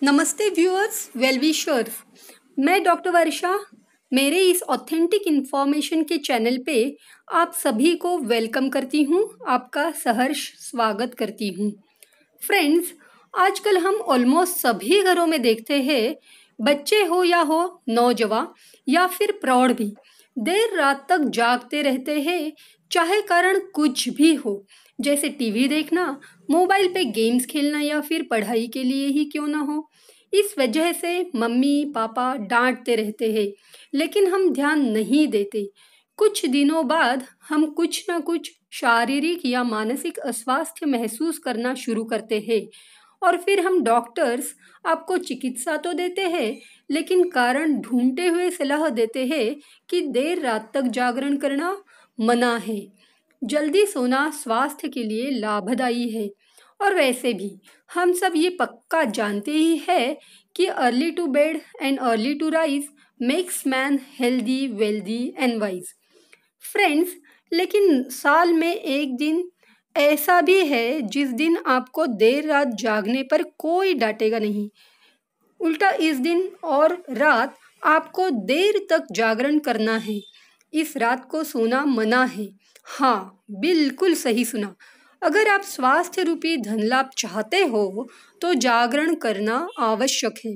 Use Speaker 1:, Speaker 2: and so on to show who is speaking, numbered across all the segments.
Speaker 1: नमस्ते viewers, well wishers. मैं doctor वर्षा मेरे इस ऑथेंटिक इन्फॉर्मेशन के चैनल पे आप सभी को वेलकम करती हूँ, आपका सहर्ष स्वागत करती हूँ। फ्रेंड्स, आजकल हम ऑलमोस्ट सभी घरों में देखते हैं, बच्चे हो या हो नौजवान या फिर प्रौढ़ भी देर रात तक जागते रहते हैं, चाहे कारण कुछ भी हो, जैसे टीवी देखना, मोबाइल पे गेम्स खेलना या फिर पढ़ाई के लिए ही क्यों ना हो। इस वजह से मम्मी पापा डांटते रहते हैं, लेकिन हम ध्यान नहीं देते। कुछ दिनों बाद हम कुछ ना कुछ शारीरिक या मानसिक अस्वास्थ्य महसूस करना शुरू करते हैं और फिर हम डॉक्टर्स आपको चिकित्सा तो देते हैं, लेकिन कारण ढूंढते हुए सलाह देते हैं कि देर रात तक जागरण करना मना है। जल्दी सोना स्वास्थ्य के लिए लाभदायी है और वैसे भी हम सब ये पक्का जानते ही है कि early to bed and early to rise makes man healthy wealthy and wise. Friends, लेकिन साल में एक दिन ऐसा भी है जिस दिन आपको देर रात जागने पर कोई डांटेगा नहीं। उल्टा इस दिन और रात आपको देर तक जागरण करना है। इस रात को सोना मना है। हाँ, बिल्कुल सही सुना। अगर आप स्वास्थ्य रूपी धन लाभ चाहते हो तो जागरण करना आवश्यक है।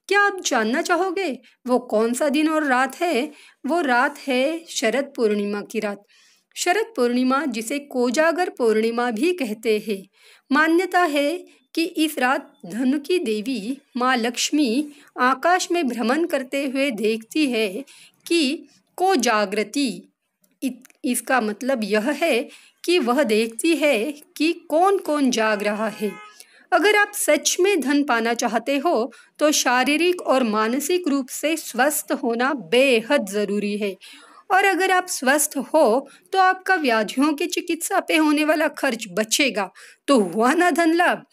Speaker 1: क्या आप जानना चाहोगे वो कौन सा दिन और रात है? वो रात है शरद पूर्णिमा की रात। शरद पूर्णिमा, जिसे कोजागर पूर्णिमा भी कहते हैं। मान्यता है कि इस रात धन की देवी माँ लक्ष्मी आकाश में भ्रमण करते हुए देखती है कि को जागृति। इसका मतलब यह है कि वह देखती है कि कौन कौन जाग रहा है। अगर आप सच में धन पाना चाहते हो तो शारीरिक और मानसिक रूप से स्वस्थ होना बेहद ज़रूरी है। और अगर आप स्वस्थ हो तो आपका व्याधियों की चिकित्सा पे होने वाला खर्च बचेगा। तो हुआ ना धन लाभ।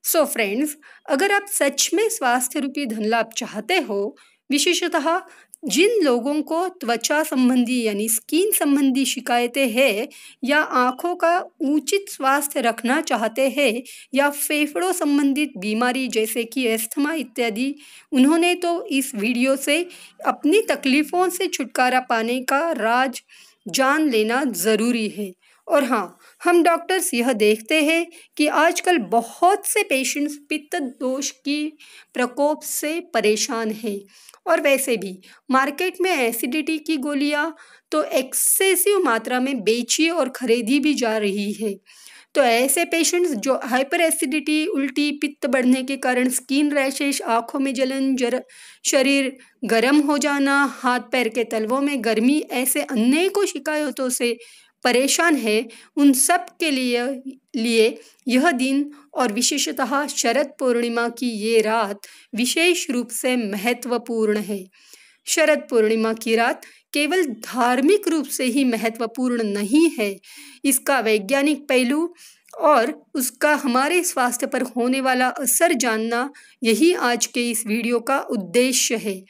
Speaker 1: सो फ्रेंड्स, अगर आप सच में स्वास्थ्य रूपी धन लाभ चाहते हो, विशेषतः जिन लोगों को त्वचा संबंधी यानी स्किन संबंधी शिकायतें हैं, या आँखों का उचित स्वास्थ्य रखना चाहते हैं, या फेफड़ों संबंधित बीमारी जैसे कि अस्थमा इत्यादि, उन्होंने तो इस वीडियो से अपनी तकलीफ़ों से छुटकारा पाने का राज जान लेना ज़रूरी है। और हाँ, हम डॉक्टर्स यह देखते हैं कि आजकल बहुत से पेशेंट्स पित्त दोष की प्रकोप से परेशान हैं। और वैसे भी मार्केट में एसिडिटी की गोलियां तो एक्सेसिव मात्रा में बेची और खरीदी भी जा रही है। तो ऐसे पेशेंट्स जो हाइपर एसिडिटी, उल्टी, पित्त बढ़ने के कारण स्किन रैशेस, आँखों में जलन, शरीर गर्म हो जाना, हाथ पैर के तलवों में गर्मी, ऐसे अनेकों शिकायतों से परेशान है, उन सब के लिए यह दिन और विशेषतः शरद पूर्णिमा की ये रात विशेष रूप से महत्वपूर्ण है। शरद पूर्णिमा की रात केवल धार्मिक रूप से ही महत्वपूर्ण नहीं है, इसका वैज्ञानिक पहलू और उसका हमारे स्वास्थ्य पर होने वाला असर जानना यही आज के इस वीडियो का उद्देश्य है।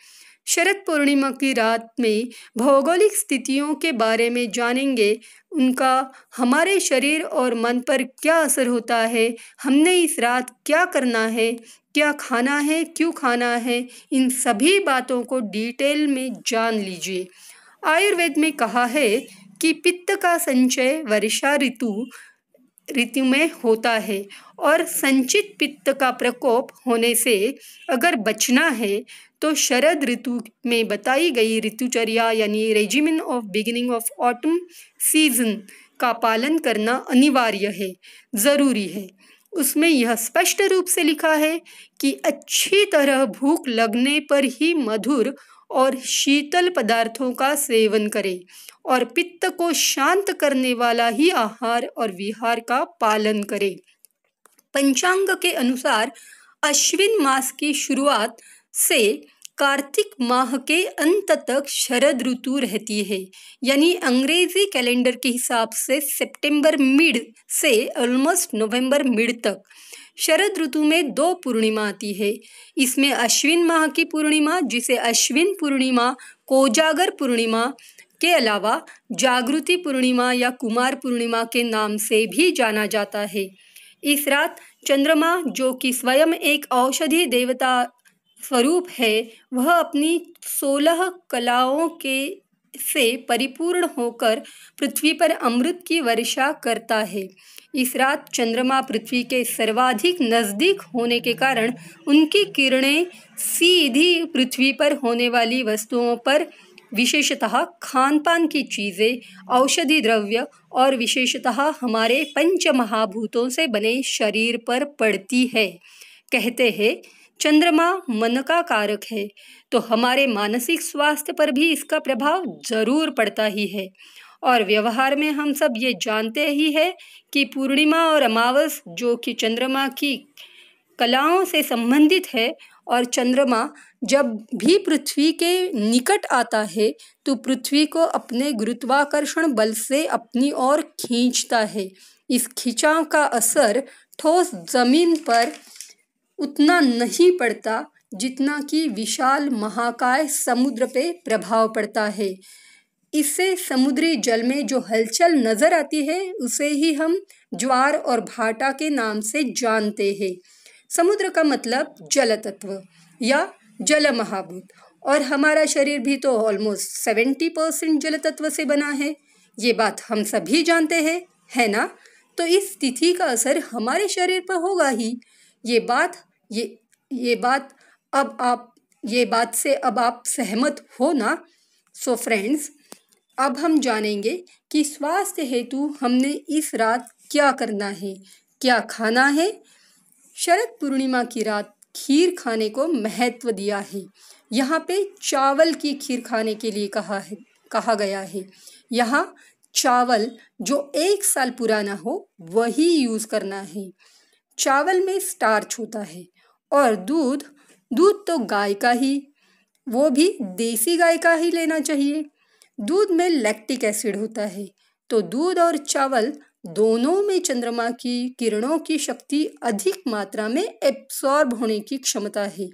Speaker 1: शरद पूर्णिमा की रात में भौगोलिक स्थितियों के बारे में जानेंगे, उनका हमारे शरीर और मन पर क्या असर होता है, हमने इस रात क्या करना है, क्या खाना है, क्यों खाना है, इन सभी बातों को डिटेल में जान लीजिए। आयुर्वेद में कहा है कि पित्त का संचय वर्षा ऋतु में होता है और संचित पित्त का प्रकोप होने से अगर बचना है तो शरद ऋतु में बताई गई ऋतुचर्या यानी regimen of beginning of autumn season का पालन करना अनिवार्य है, ज़रूरी है। उसमें यह स्पष्ट रूप से लिखा है कि अच्छी तरह भूख लगने पर ही मधुर और शीतल पदार्थों का सेवन करें और पित्त को शांत करने वाला ही आहार और विहार का पालन करें। पंचांग के अनुसार अश्विन मास की शुरुआत से कार्तिक माह के अंत तक शरद ऋतु रहती है, यानी अंग्रेजी कैलेंडर के हिसाब से सितंबर मिड से ऑलमोस्ट नवंबर मिड तक। शरद ऋतु में 2 पूर्णिमा आती है। इसमें अश्विन माह की पूर्णिमा, जिसे अश्विन पूर्णिमा, कोजागर पूर्णिमा के अलावा जागृति पूर्णिमा या कुमार पूर्णिमा के नाम से भी जाना जाता है। इस रात चंद्रमा, जो कि स्वयं एक औषधि देवता स्वरूप है, वह अपनी 16 कलाओं के से परिपूर्ण होकर पृथ्वी पर अमृत की वर्षा करता है। इस रात चंद्रमा पृथ्वी के सर्वाधिक नज़दीक होने के कारण उनकी किरणें सीधी पृथ्वी पर होने वाली वस्तुओं पर, विशेषतः खान पान की चीज़ें, औषधि द्रव्य और विशेषतः हमारे पंच महाभूतों से बने शरीर पर पड़ती है। कहते हैं चंद्रमा मन का कारक है, तो हमारे मानसिक स्वास्थ्य पर भी इसका प्रभाव जरूर पड़ता ही है। और व्यवहार में हम सब ये जानते ही है कि पूर्णिमा और अमावस, जो कि चंद्रमा की कलाओं से संबंधित है, और चंद्रमा जब भी पृथ्वी के निकट आता है तो पृथ्वी को अपने गुरुत्वाकर्षण बल से अपनी ओर खींचता है। इस खिंचाव का असर ठोस जमीन पर उतना नहीं पड़ता जितना कि विशाल महाकाय समुद्र पे प्रभाव पड़ता है। इससे समुद्री जल में जो हलचल नजर आती है उसे ही हम ज्वार और भाटा के नाम से जानते हैं। समुद्र का मतलब जल तत्व या जल महाभूत, और हमारा शरीर भी तो ऑलमोस्ट 70% जल तत्व से बना है। ये बात हम सभी जानते हैं, है ना? तो इस तिथि का असर हमारे शरीर पर होगा ही। ये बात से अब आप सहमत हो ना? सो फ्रेंड्स, अब हम जानेंगे कि स्वास्थ्य हेतु हमने इस रात क्या करना है, क्या खाना है। शरद पूर्णिमा की रात खीर खाने को महत्व दिया है। यहाँ पे चावल की खीर खाने के लिए कहा गया है। यहाँ चावल जो 1 साल पुराना हो वही यूज करना है। चावल में स्टार्च होता है, और दूध तो गाय का ही, वो भी देसी गाय का ही लेना चाहिए। दूध में लैक्टिक एसिड होता है, तो दूध और चावल दोनों में चंद्रमा की किरणों की शक्ति अधिक मात्रा में एब्सॉर्ब होने की क्षमता है।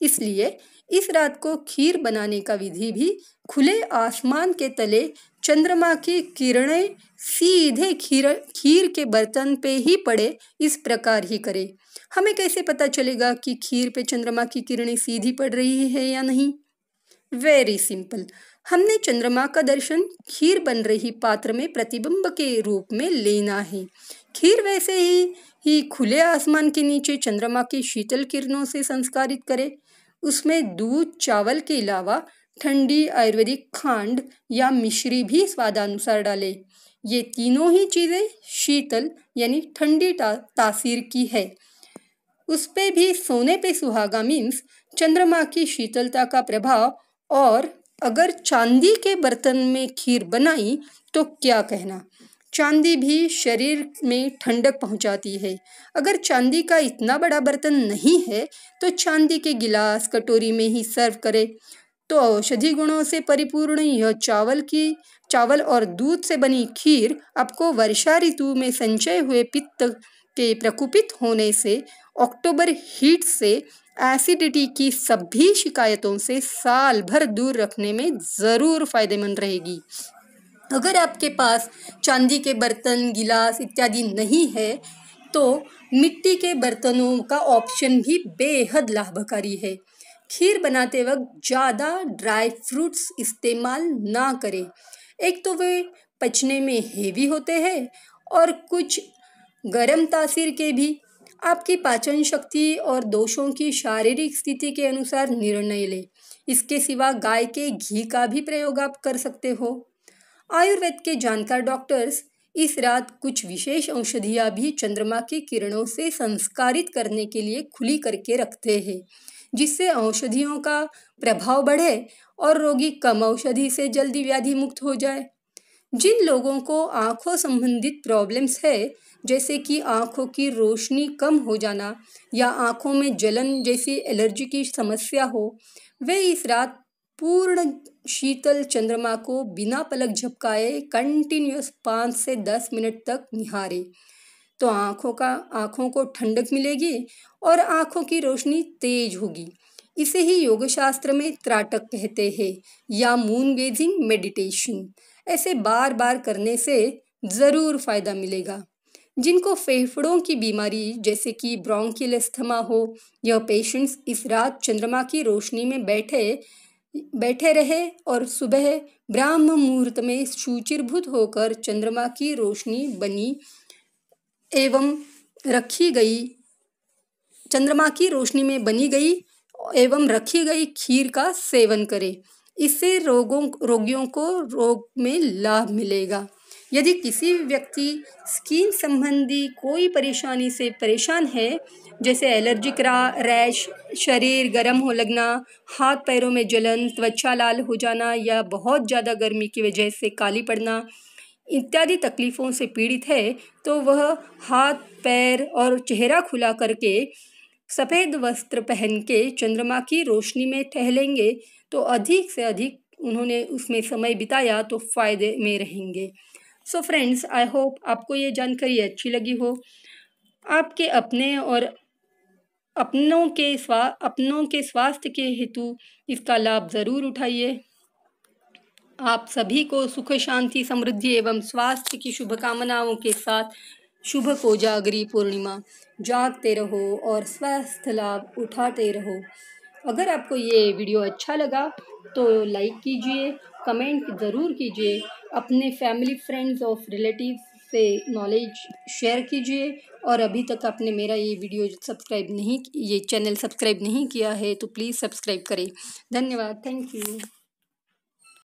Speaker 1: इसलिए इस रात को खीर बनाने का विधि भी खुले आसमान के तले चंद्रमा की किरणें सीधे खीर के बर्तन पे ही पड़े, इस प्रकार ही करें। हमें कैसे पता चलेगा कि खीर पे चंद्रमा की किरणें सीधी पड़ रही है या नहीं? वेरी सिंपल, हमने चंद्रमा का दर्शन खीर बन रही पात्र में प्रतिबिंब के रूप में लेना है। खीर वैसे ही खुले आसमान के नीचे चंद्रमा की शीतल किरणों से संस्कारित करे। उसमें दूध, चावल के अलावा ठंडी आयुर्वेदिक खांड या मिश्री भी स्वादानुसार डाले। ये तीनों ही चीज़ें शीतल यानी ठंडी तासीर की है। उस पे भी सोने पे सुहागा मीन्स चंद्रमा की शीतलता का प्रभाव। और अगर चांदी के बर्तन में खीर बनाई तो क्या कहना, चांदी भी शरीर में ठंडक पहुंचाती है। अगर चांदी का इतना बड़ा बर्तन नहीं है तो चांदी के गिलास, कटोरी में ही सर्व करे। तो औषधि गुणों से परिपूर्ण यह चावल और दूध से बनी खीर आपको वर्षा ऋतु में संचय हुए पित्त के प्रकोपित होने से, अक्टूबर हीट से, एसिडिटी की सभी शिकायतों से साल भर दूर रखने में ज़रूर फायदेमंद रहेगी। अगर आपके पास चांदी के बर्तन, गिलास इत्यादि नहीं है तो मिट्टी के बर्तनों का ऑप्शन भी बेहद लाभकारी है। खीर बनाते वक्त ज़्यादा ड्राई फ्रूट्स इस्तेमाल ना करें। एक तो वे पचने में हेवी होते हैं और कुछ गर्म तासीर के भी। आपकी पाचन शक्ति और दोषों की शारीरिक स्थिति के अनुसार निर्णय लें। इसके सिवा गाय के घी का भी प्रयोग आप कर सकते हो। आयुर्वेद के जानकार डॉक्टर्स इस रात कुछ विशेष औषधियाँ भी चंद्रमा की किरणों से संस्कारित करने के लिए खुली करके रखते हैं, जिससे औषधियों का प्रभाव बढ़े और रोगी कम औषधि से जल्दी व्याधि मुक्त हो जाए। जिन लोगों को आँखों संबंधित प्रॉब्लम्स है, जैसे कि आँखों की रोशनी कम हो जाना या आँखों में जलन जैसी एलर्जी की समस्या हो, वे इस रात पूर्ण शीतल चंद्रमा को बिना पलक झपकाए कंटिन्यूस 5 से 10 मिनट तक निहारे, तो आँखों को ठंडक मिलेगी और आँखों की रोशनी तेज होगी। इसे ही योग शास्त्र में त्राटक कहते हैं या मून गेजिंग मेडिटेशन। ऐसे बार बार करने से ज़रूर फायदा मिलेगा। जिनको फेफड़ों की बीमारी जैसे कि ब्रोंकियल अस्थमा हो, यह पेशेंट्स इस रात चंद्रमा की रोशनी में बैठे रहे और सुबह ब्राह्म मुहूर्त में शुचिर्भूत होकर चंद्रमा की रोशनी बनी एवं रखी गई चंद्रमा की रोशनी में बनी गई एवं रखी गई खीर का सेवन करें। इससे रोगियों को रोग में लाभ मिलेगा। यदि किसी व्यक्ति स्किन संबंधी कोई परेशानी से परेशान है, जैसे एलर्जिक रैश, शरीर गर्म हो लगना, हाथ पैरों में जलन, त्वचा लाल हो जाना या बहुत ज़्यादा गर्मी की वजह से काली पड़ना इत्यादि तकलीफ़ों से पीड़ित है, तो वह हाथ पैर और चेहरा खुला करके सफ़ेद वस्त्र पहन के चंद्रमा की रोशनी में टहलेंगे तो अधिक से अधिक उन्होंने उसमें समय बिताया तो फ़ायदे में रहेंगे। सो फ्रेंड्स, आई होप आपको ये जानकारी अच्छी लगी हो। आपके अपने और अपनों के स्वास्थ्य के हेतु इसका लाभ ज़रूर उठाइए। आप सभी को सुख शांति समृद्धि एवं स्वास्थ्य की शुभकामनाओं के साथ शुभ कोजागरी पूर्णिमा। जागते रहो और स्वास्थ्य लाभ उठाते रहो। अगर आपको ये वीडियो अच्छा लगा तो लाइक कीजिए, कमेंट ज़रूर कीजिए, अपने फैमिली फ्रेंड्स और रिलेटिव्स से नॉलेज शेयर कीजिए और अभी तक आपने मेरा ये चैनल सब्सक्राइब नहीं किया है तो प्लीज़ सब्सक्राइब करें। धन्यवाद। Thank you.